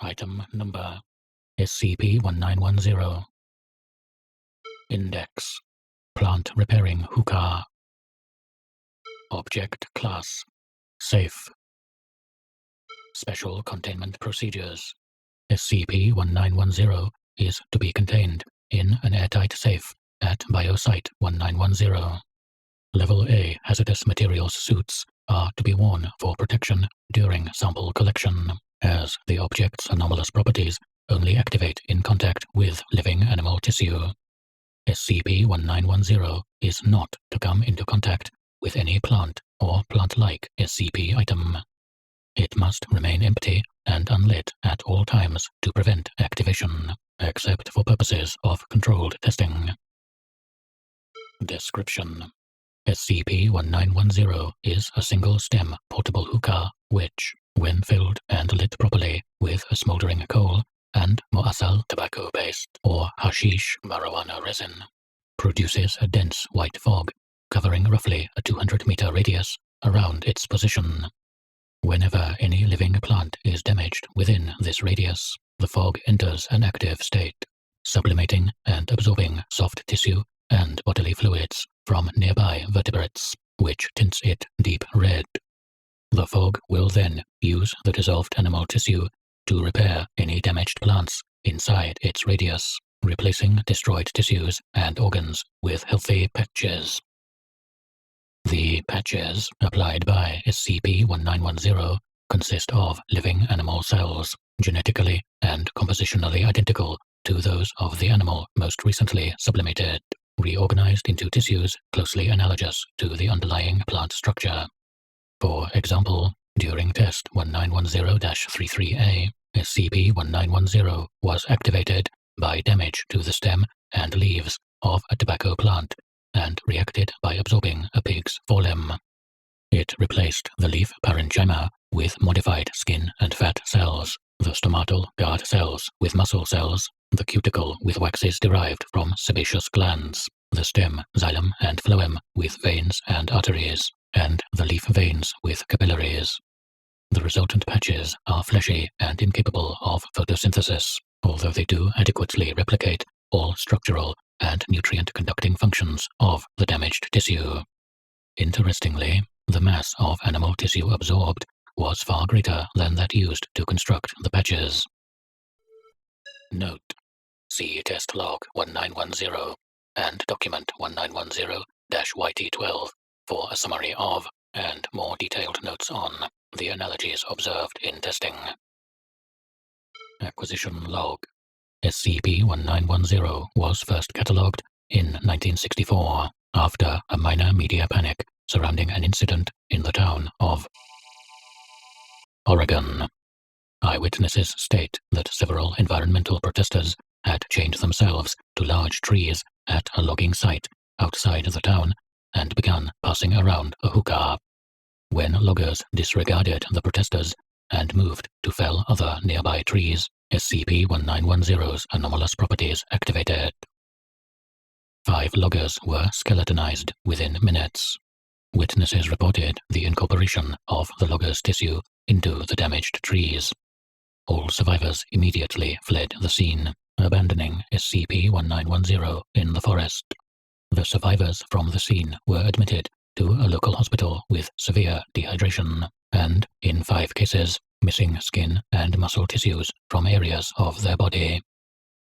Item Number SCP-1910. Index: Plant Repairing Hookah. Object Class: Safe. Special Containment Procedures: SCP-1910 is to be contained in an airtight safe at Biosite-1910. Level A hazardous materials suits are to be worn for protection during sample collection, as the object's anomalous properties only activate in contact with living animal tissue. SCP-1910 is not to come into contact with any plant or plant-like SCP item. It must remain empty and unlit at all times to prevent activation, except for purposes of controlled testing. Description: SCP-1910 is a single-stem portable hookah which, when filled and lit properly with a smoldering coal and muassal tobacco-based or hashish marijuana resin, produces a dense white fog covering roughly a 200-meter radius around its position. Whenever any living plant is damaged within this radius, the fog enters an active state, sublimating and absorbing soft tissue and bodily fluids from nearby vertebrates, which tints it deep red. The fog will then use the dissolved animal tissue to repair any damaged plants inside its radius, replacing destroyed tissues and organs with healthy patches. The patches applied by SCP-1910 consist of living animal cells, genetically and compositionally identical to those of the animal most recently sublimated, reorganized into tissues closely analogous to the underlying plant structure. For example, during Test 1910-33A, SCP-1910 was activated by damage to the stem and leaves of a tobacco plant and reacted by absorbing a pig's forelimb. It replaced the leaf parenchyma with modified skin and fat cells, the stomatal guard cells with muscle cells, the cuticle with waxes derived from sebaceous glands, the stem, xylem, and phloem with veins and arteries, and the leaf veins with capillaries. The resultant patches are fleshy and incapable of photosynthesis, although they do adequately replicate all structural and nutrient-conducting functions of the damaged tissue. Interestingly, the mass of animal tissue absorbed was far greater than that used to construct the patches. Note: see Test Log 1910 and Document 1910-YT12 for a summary of and more detailed notes on the analogies observed in testing. Acquisition Log: SCP-1910 was first catalogued in 1964 after a minor media panic surrounding an incident in the town of Oregon. Eyewitnesses state that several environmental protesters had chained themselves to large trees at a logging site outside the town and began passing around a hookah. When loggers disregarded the protesters and moved to fell other nearby trees, SCP-1910's anomalous properties activated. 5 loggers were skeletonized within minutes. Witnesses reported the incorporation of the loggers' tissue into the damaged trees. All survivors immediately fled the scene, abandoning SCP-1910 in the forest. The survivors from the scene were admitted to a local hospital with severe dehydration, and, in 5 cases, missing skin and muscle tissues from areas of their body.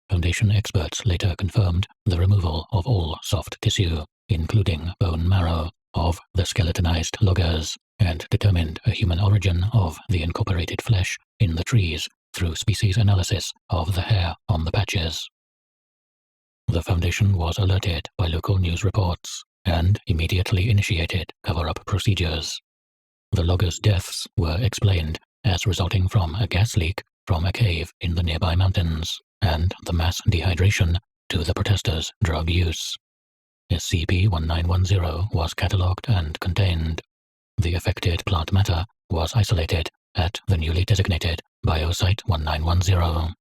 Foundation experts later confirmed the removal of all soft tissue, including bone marrow, of the skeletonized loggers, and determined a human origin of the incorporated flesh in the trees through species analysis of the hair on the patches. The Foundation was alerted by local news reports and immediately initiated cover-up procedures. The loggers' deaths were explained as resulting from a gas leak from a cave in the nearby mountains, and the mass dehydration to the protesters' drug use. SCP-1910 was catalogued and contained. The affected plant matter was isolated at the newly designated Biosite-1910.